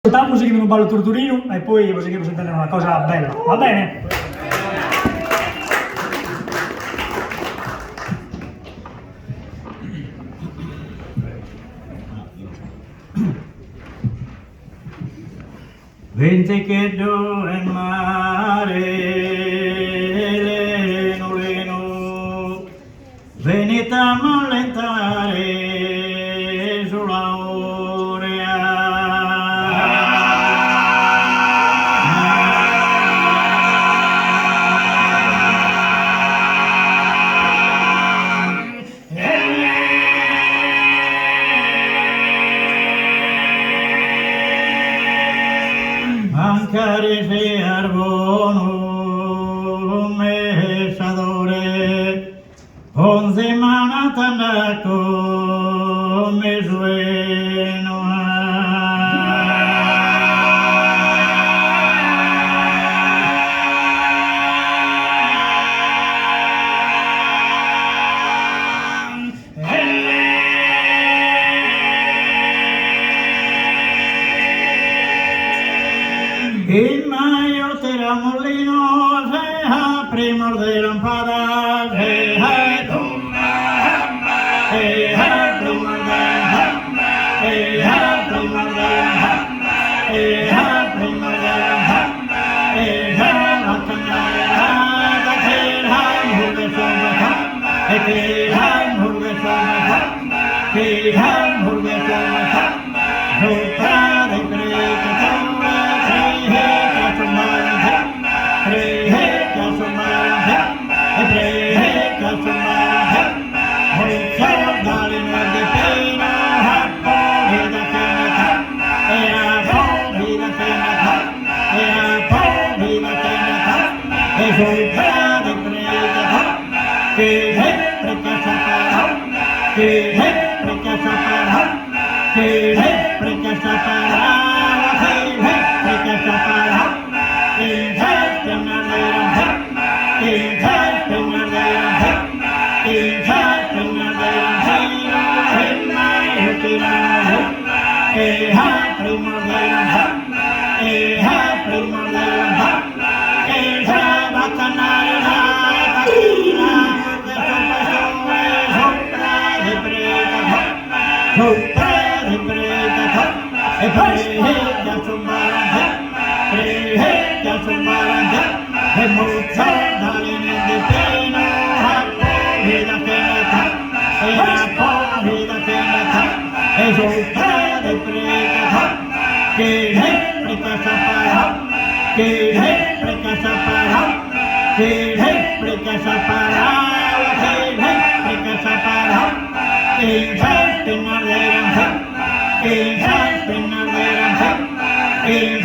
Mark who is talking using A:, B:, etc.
A: ascoltiamo musica in un ballo torturino e poi proseguiamo sentendo una cosa bella, va bene?
B: Vente che do in mare, leno, leno, venite a mallentare sulla Mancare se arbono mesadore, on semana tandaco me sueno. In maio teramolino se aprimos de lampada se tumba se tumba se tumba se tumba Hey,